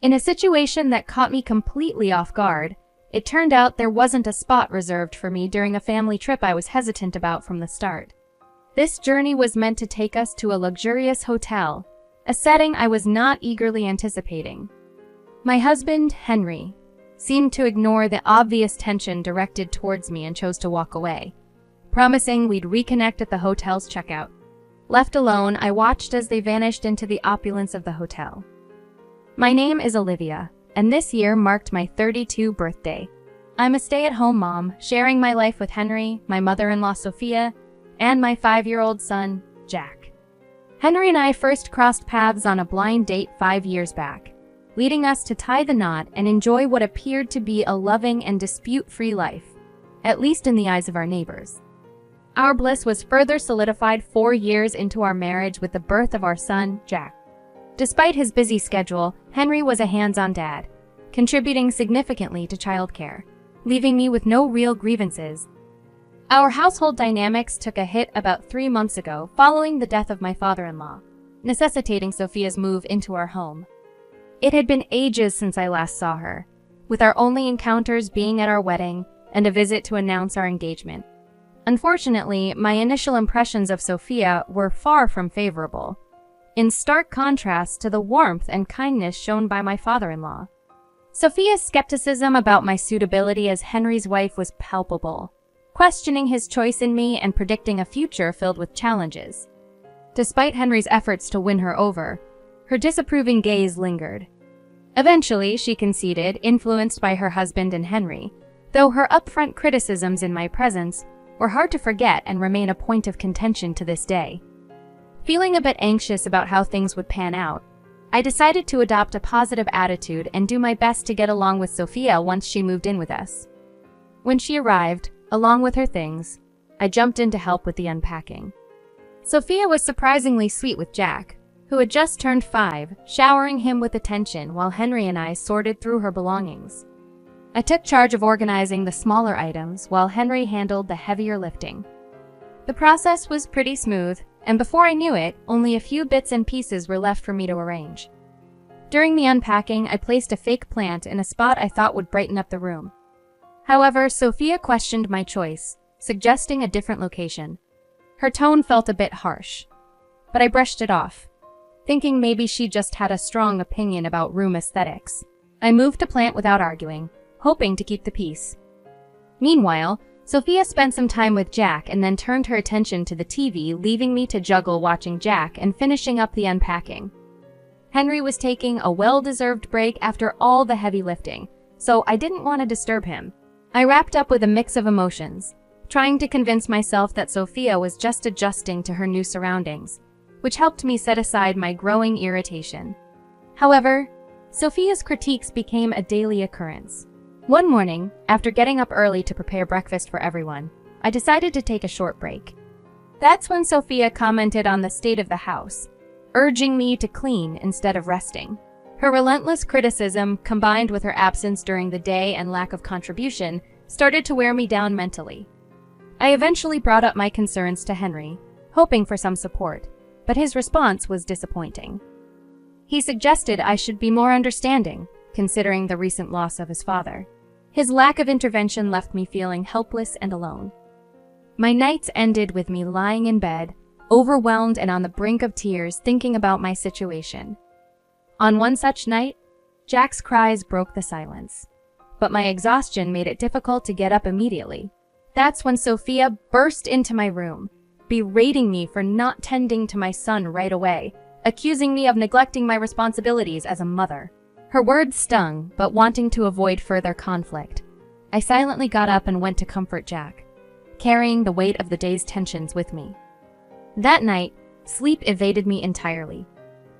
In a situation that caught me completely off guard, it turned out there wasn't a spot reserved for me during a family trip I was hesitant about from the start. This journey was meant to take us to a luxurious hotel, a setting I was not eagerly anticipating. My husband, Henry, seemed to ignore the obvious tension directed towards me and chose to walk away, promising we'd reconnect at the hotel's checkout. Left alone, I watched as they vanished into the opulence of the hotel. My name is Olivia, and this year marked my 32nd birthday. I'm a stay-at-home mom, sharing my life with Henry, my mother-in-law Sophia, and my 5-year-old son, Jack. Henry and I first crossed paths on a blind date 5 years back, leading us to tie the knot and enjoy what appeared to be a loving and dispute-free life, at least in the eyes of our neighbors. Our bliss was further solidified 4 years into our marriage with the birth of our son, Jack. Despite his busy schedule, Henry was a hands-on dad, contributing significantly to childcare, leaving me with no real grievances. Our household dynamics took a hit about 3 months ago following the death of my father-in-law, necessitating Sophia's move into our home. It had been ages since I last saw her, with our only encounters being at our wedding and a visit to announce our engagement. Unfortunately, my initial impressions of Sophia were far from favorable, in stark contrast to the warmth and kindness shown by my father-in-law. Sophia's skepticism about my suitability as Henry's wife was palpable, questioning his choice in me and predicting a future filled with challenges. Despite Henry's efforts to win her over, her disapproving gaze lingered. Eventually, she conceded, influenced by her husband and Henry, though her upfront criticisms in my presence were hard to forget and remain a point of contention to this day. Feeling a bit anxious about how things would pan out, I decided to adopt a positive attitude and do my best to get along with Sophia once she moved in with us. When she arrived, along with her things, I jumped in to help with the unpacking. Sophia was surprisingly sweet with Jack, who had just turned 5, showering him with attention while Henry and I sorted through her belongings. I took charge of organizing the smaller items while Henry handled the heavier lifting. The process was pretty smooth, and before I knew it, only a few bits and pieces were left for me to arrange. During the unpacking, I placed a fake plant in a spot I thought would brighten up the room. However, Sophia questioned my choice, suggesting a different location. Her tone felt a bit harsh, but I brushed it off, thinking maybe she just had a strong opinion about room aesthetics. I moved the plant without arguing, hoping to keep the peace. Meanwhile, Sophia spent some time with Jack and then turned her attention to the TV, leaving me to juggle watching Jack and finishing up the unpacking. Henry was taking a well-deserved break after all the heavy lifting, so I didn't want to disturb him. I wrapped up with a mix of emotions, trying to convince myself that Sophia was just adjusting to her new surroundings, which helped me set aside my growing irritation. However, Sophia's critiques became a daily occurrence. One morning, after getting up early to prepare breakfast for everyone, I decided to take a short break. That's when Sophia commented on the state of the house, urging me to clean instead of resting. Her relentless criticism, combined with her absence during the day and lack of contribution, started to wear me down mentally. I eventually brought up my concerns to Henry, hoping for some support, but his response was disappointing. He suggested I should be more understanding, considering the recent loss of his father. His lack of intervention left me feeling helpless and alone. My nights ended with me lying in bed, overwhelmed and on the brink of tears, thinking about my situation. On one such night, Jack's cries broke the silence, but my exhaustion made it difficult to get up immediately. That's when Sophia burst into my room, berating me for not tending to my son right away, accusing me of neglecting my responsibilities as a mother. Her words stung, but wanting to avoid further conflict, I silently got up and went to comfort Jack, carrying the weight of the day's tensions with me. That night, sleep evaded me entirely.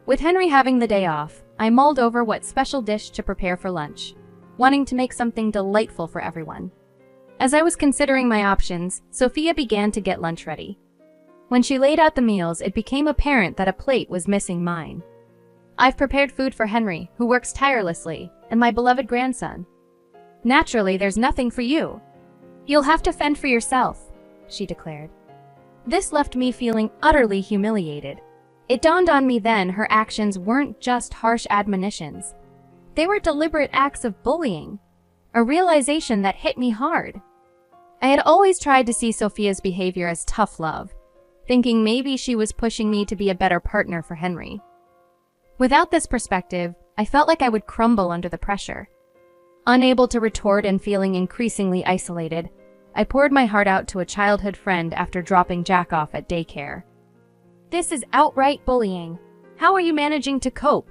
With Henry having the day off, I mulled over what special dish to prepare for lunch, wanting to make something delightful for everyone. As I was considering my options, Sophia began to get lunch ready. When she laid out the meals, it became apparent that a plate was missing mine. I've prepared food for Henry, who works tirelessly, and my beloved grandson. Naturally, there's nothing for you. You'll have to fend for yourself, she declared. This left me feeling utterly humiliated. It dawned on me then her actions weren't just harsh admonitions. They were deliberate acts of bullying, a realization that hit me hard. I had always tried to see Sophia's behavior as tough love, thinking maybe she was pushing me to be a better partner for Henry. Without this perspective, I felt like I would crumble under the pressure. Unable to retort and feeling increasingly isolated, I poured my heart out to a childhood friend after dropping Jack off at daycare. "This is outright bullying. How are you managing to cope?"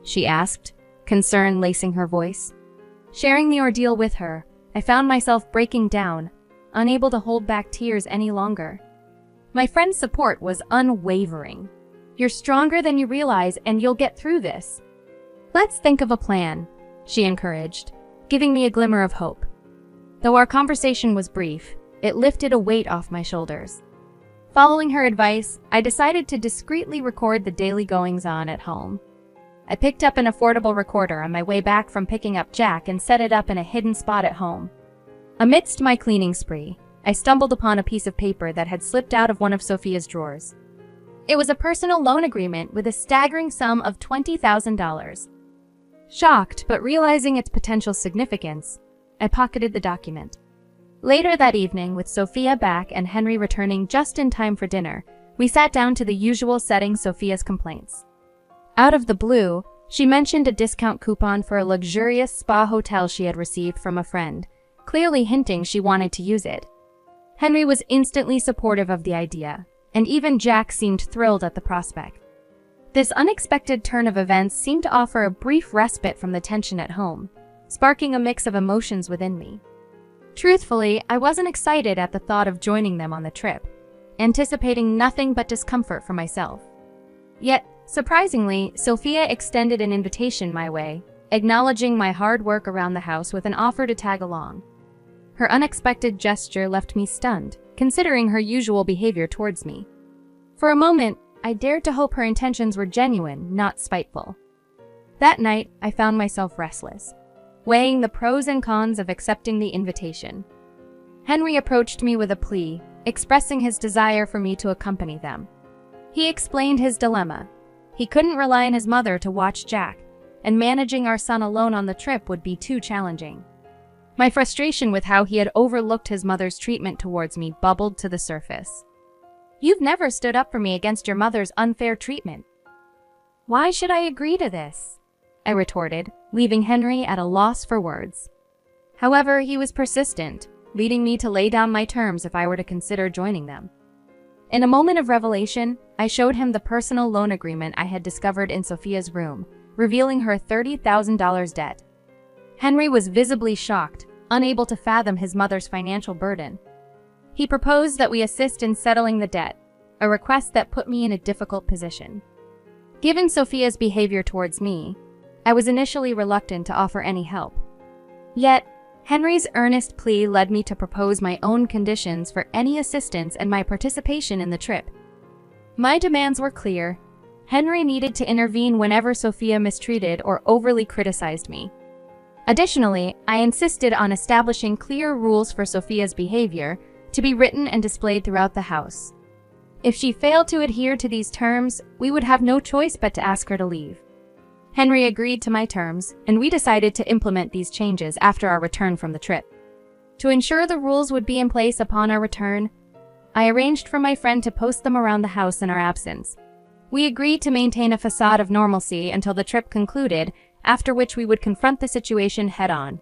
she asked, concern lacing her voice. Sharing the ordeal with her, I found myself breaking down, unable to hold back tears any longer. My friend's support was unwavering. "You're stronger than you realize, and you'll get through this. Let's think of a plan," she encouraged, giving me a glimmer of hope. Though our conversation was brief, it lifted a weight off my shoulders. Following her advice, I decided to discreetly record the daily goings-on at home. I picked up an affordable recorder on my way back from picking up Jack and set it up in a hidden spot at home. Amidst my cleaning spree, I stumbled upon a piece of paper that had slipped out of one of Sophia's drawers. It was a personal loan agreement with a staggering sum of $20,000. Shocked, but realizing its potential significance, I pocketed the document. Later that evening, with Sophia back and Henry returning just in time for dinner, we sat down to the usual setting Sophia's complaints. Out of the blue, she mentioned a discount coupon for a luxurious spa hotel she had received from a friend, clearly hinting she wanted to use it. Henry was instantly supportive of the idea, and even Jack seemed thrilled at the prospect. This unexpected turn of events seemed to offer a brief respite from the tension at home, sparking a mix of emotions within me. Truthfully, I wasn't excited at the thought of joining them on the trip, anticipating nothing but discomfort for myself. Yet, surprisingly, Sophia extended an invitation my way, acknowledging my hard work around the house with an offer to tag along. Her unexpected gesture left me stunned, considering her usual behavior towards me. For a moment, I dared to hope her intentions were genuine, not spiteful. That night, I found myself restless, weighing the pros and cons of accepting the invitation. Henry approached me with a plea, expressing his desire for me to accompany them. He explained his dilemma. He couldn't rely on his mother to watch Jack, and managing our son alone on the trip would be too challenging. My frustration with how he had overlooked his mother's treatment towards me bubbled to the surface. "You've never stood up for me against your mother's unfair treatment. Why should I agree to this?" I retorted, leaving Henry at a loss for words. However, he was persistent, leading me to lay down my terms if I were to consider joining them. In a moment of revelation, I showed him the personal loan agreement I had discovered in Sophia's room, revealing her $30,000 debt. Henry was visibly shocked, unable to fathom his mother's financial burden. He proposed that we assist in settling the debt, a request that put me in a difficult position. Given Sophia's behavior towards me, I was initially reluctant to offer any help. Yet, Henry's earnest plea led me to propose my own conditions for any assistance and my participation in the trip. My demands were clear. Henry needed to intervene whenever Sophia mistreated or overly criticized me. Additionally, I insisted on establishing clear rules for Sophia's behavior to be written and displayed throughout the house. If she failed to adhere to these terms, we would have no choice but to ask her to leave. Henry agreed to my terms, and we decided to implement these changes after our return from the trip. To ensure the rules would be in place upon our return, I arranged for my friend to post them around the house in our absence. We agreed to maintain a facade of normalcy until the trip concluded, after which we would confront the situation head-on.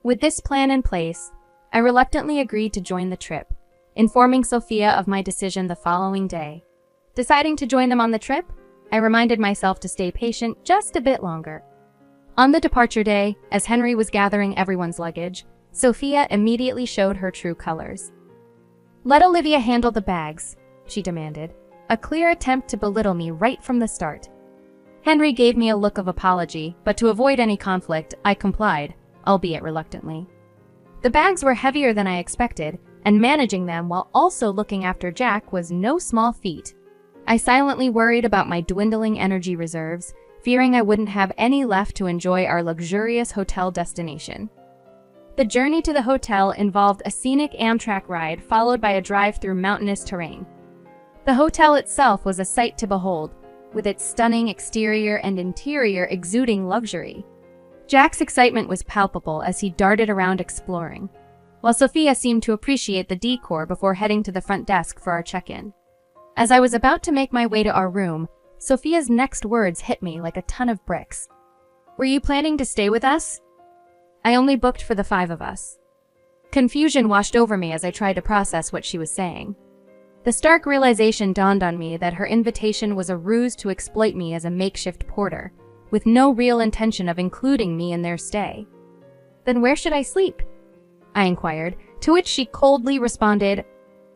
With this plan in place, I reluctantly agreed to join the trip, informing Sophia of my decision the following day. Deciding to join them on the trip, I reminded myself to stay patient just a bit longer. On the departure day, as Henry was gathering everyone's luggage, Sophia immediately showed her true colors. "Let Olivia handle the bags," she demanded, a clear attempt to belittle me right from the start. Henry gave me a look of apology, but to avoid any conflict, I complied, albeit reluctantly. The bags were heavier than I expected, and managing them while also looking after Jack was no small feat. I silently worried about my dwindling energy reserves, fearing I wouldn't have any left to enjoy our luxurious hotel destination. The journey to the hotel involved a scenic Amtrak ride followed by a drive through mountainous terrain. The hotel itself was a sight to behold, with its stunning exterior and interior exuding luxury. Jack's excitement was palpable as he darted around exploring, while Sophia seemed to appreciate the decor before heading to the front desk for our check-in. As I was about to make my way to our room, Sophia's next words hit me like a ton of bricks. "Were you planning to stay with us?" "I only booked for the 5 of us." Confusion washed over me as I tried to process what she was saying. The stark realization dawned on me that her invitation was a ruse to exploit me as a makeshift porter, with no real intention of including me in their stay. "Then where should I sleep?" I inquired, to which she coldly responded,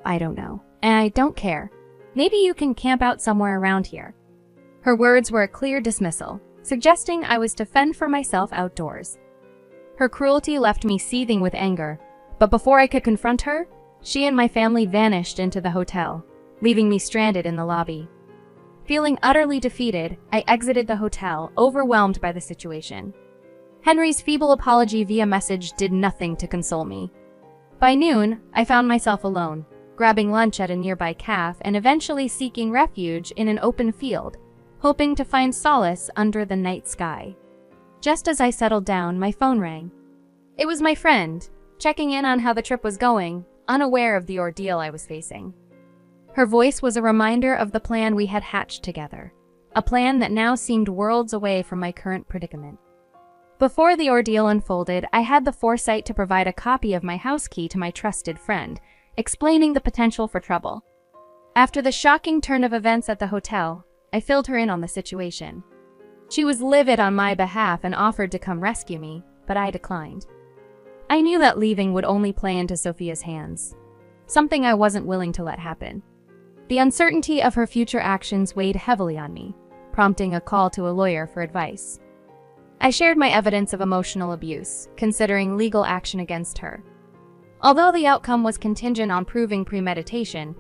"I don't know, and I don't care. Maybe you can camp out somewhere around here." Her words were a clear dismissal, suggesting I was to fend for myself outdoors. Her cruelty left me seething with anger, but before I could confront her, she and my family vanished into the hotel, leaving me stranded in the lobby. Feeling utterly defeated, I exited the hotel, overwhelmed by the situation. Henry's feeble apology via message did nothing to console me. By noon, I found myself alone, grabbing lunch at a nearby cafe and eventually seeking refuge in an open field, hoping to find solace under the night sky. Just as I settled down, my phone rang. It was my friend, checking in on how the trip was going, unaware of the ordeal I was facing. Her voice was a reminder of the plan we had hatched together, a plan that now seemed worlds away from my current predicament. Before the ordeal unfolded, I had the foresight to provide a copy of my house key to my trusted friend, explaining the potential for trouble. After the shocking turn of events at the hotel, I filled her in on the situation. She was livid on my behalf and offered to come rescue me, but I declined. I knew that leaving would only play into Sophia's hands, something I wasn't willing to let happen. The uncertainty of her future actions weighed heavily on me, prompting a call to a lawyer for advice. I shared my evidence of emotional abuse, considering legal action against her. Although the outcome was contingent on proving premeditation,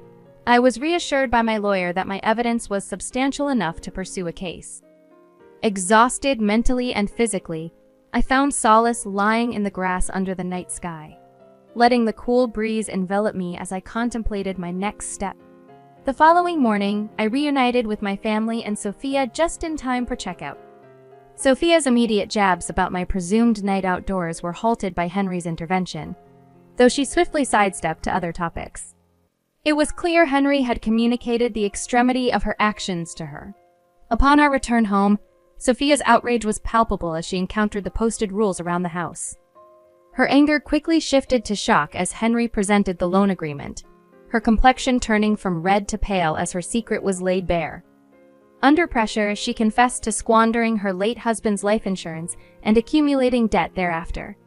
I was reassured by my lawyer that my evidence was substantial enough to pursue a case. Exhausted mentally and physically, I found solace lying in the grass under the night sky, letting the cool breeze envelop me as I contemplated my next step. The following morning, I reunited with my family and Sophia just in time for checkout. Sophia's immediate jabs about my presumed night outdoors were halted by Henry's intervention, though she swiftly sidestepped to other topics. It was clear Henry had communicated the extremity of her actions to her. Upon our return home, Sophia's outrage was palpable as she encountered the posted rules around the house. Her anger quickly shifted to shock as Henry presented the loan agreement, her complexion turning from red to pale as her secret was laid bare. Under pressure, she confessed to squandering her late husband's life insurance and accumulating debt thereafter.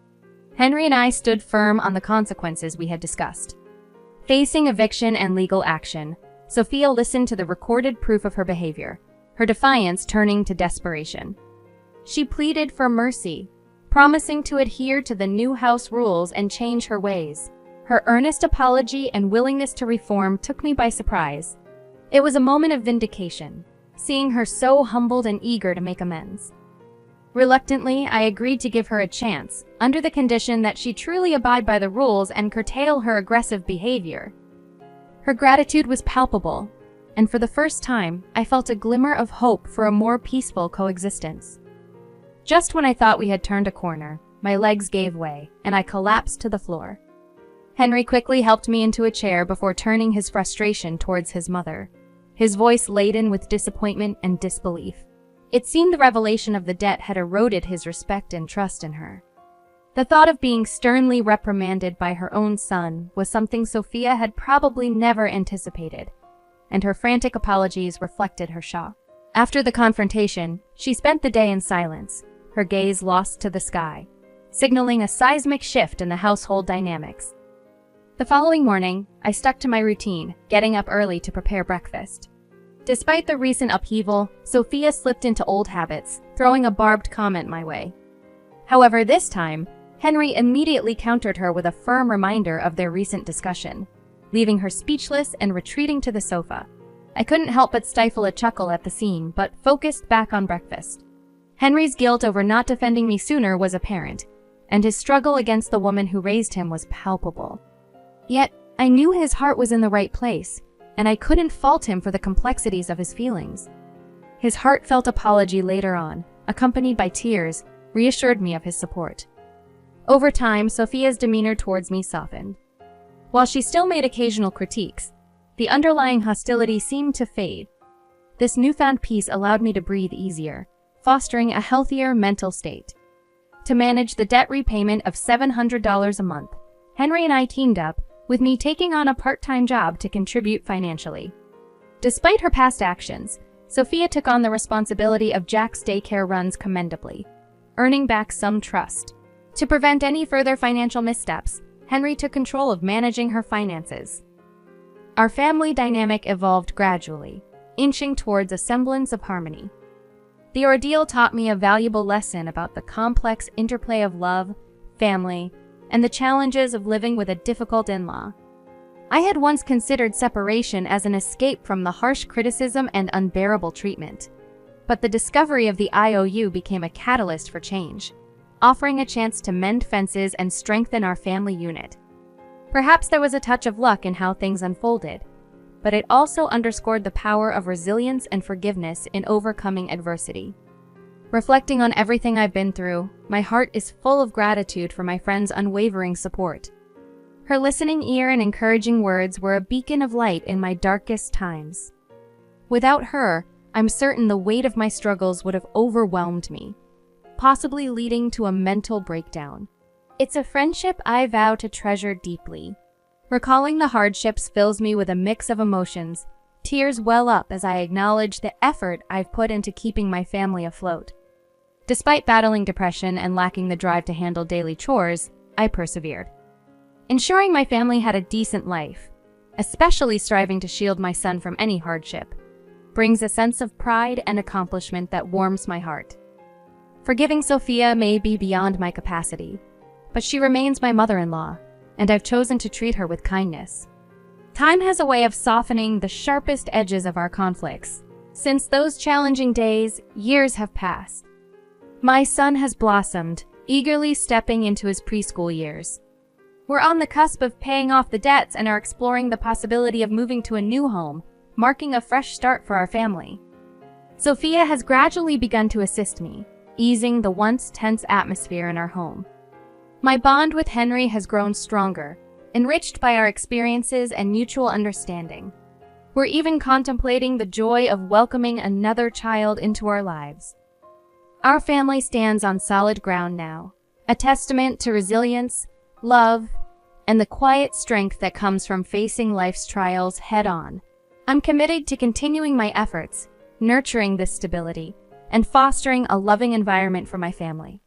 Henry and I stood firm on the consequences we had discussed. Facing eviction and legal action, Sophia listened to the recorded proof of her behavior, her defiance turning to desperation. She pleaded for mercy, promising to adhere to the new house rules and change her ways. Her earnest apology and willingness to reform took me by surprise. It was a moment of vindication, seeing her so humbled and eager to make amends. Reluctantly, I agreed to give her a chance, under the condition that she truly abide by the rules and curtail her aggressive behavior. Her gratitude was palpable, and for the first time, I felt a glimmer of hope for a more peaceful coexistence. Just when I thought we had turned a corner, my legs gave way, and I collapsed to the floor. Henry quickly helped me into a chair before turning his frustration towards his mother, his voice laden with disappointment and disbelief. It seemed the revelation of the debt had eroded his respect and trust in her. The thought of being sternly reprimanded by her own son was something Sophia had probably never anticipated, and her frantic apologies reflected her shock. After the confrontation, she spent the day in silence, her gaze lost to the sky, signaling a seismic shift in the household dynamics. The following morning, I stuck to my routine, getting up early to prepare breakfast. Despite the recent upheaval, Sophia slipped into old habits, throwing a barbed comment my way. However, this time, Henry immediately countered her with a firm reminder of their recent discussion, leaving her speechless and retreating to the sofa. I couldn't help but stifle a chuckle at the scene, but focused back on breakfast. Henry's guilt over not defending me sooner was apparent, and his struggle against the woman who raised him was palpable. Yet, I knew his heart was in the right place, and I couldn't fault him for the complexities of his feelings. His heartfelt apology later on, accompanied by tears, reassured me of his support. Over time, Sophia's demeanor towards me softened. While she still made occasional critiques, the underlying hostility seemed to fade. This newfound peace allowed me to breathe easier, fostering a healthier mental state. To manage the debt repayment of $700 a month, Henry and I teamed up, with me taking on a part-time job to contribute financially. Despite her past actions, Sophia took on the responsibility of Jack's daycare runs commendably, earning back some trust. To prevent any further financial missteps, Henry took control of managing her finances. Our family dynamic evolved gradually, inching towards a semblance of harmony. The ordeal taught me a valuable lesson about the complex interplay of love, family, and the challenges of living with a difficult in-law. I had once considered separation as an escape from the harsh criticism and unbearable treatment, but the discovery of the IOU became a catalyst for change, offering a chance to mend fences and strengthen our family unit. Perhaps there was a touch of luck in how things unfolded, but it also underscored the power of resilience and forgiveness in overcoming adversity. Reflecting on everything I've been through, my heart is full of gratitude for my friend's unwavering support. Her listening ear and encouraging words were a beacon of light in my darkest times. Without her, I'm certain the weight of my struggles would have overwhelmed me, possibly leading to a mental breakdown. It's a friendship I vow to treasure deeply. Recalling the hardships fills me with a mix of emotions. Tears well up as I acknowledge the effort I've put into keeping my family afloat. Despite battling depression and lacking the drive to handle daily chores, I persevered. Ensuring my family had a decent life, especially striving to shield my son from any hardship, brings a sense of pride and accomplishment that warms my heart. Forgiving Sophia may be beyond my capacity, but she remains my mother-in-law, and I've chosen to treat her with kindness. Time has a way of softening the sharpest edges of our conflicts. Since those challenging days, years have passed. My son has blossomed, eagerly stepping into his preschool years. We're on the cusp of paying off the debts and are exploring the possibility of moving to a new home, marking a fresh start for our family. Sophia has gradually begun to assist me, easing the once tense atmosphere in our home. My bond with Henry has grown stronger, enriched by our experiences and mutual understanding. We're even contemplating the joy of welcoming another child into our lives. Our family stands on solid ground now, a testament to resilience, love, and the quiet strength that comes from facing life's trials head-on. I'm committed to continuing my efforts, nurturing this stability, and fostering a loving environment for my family.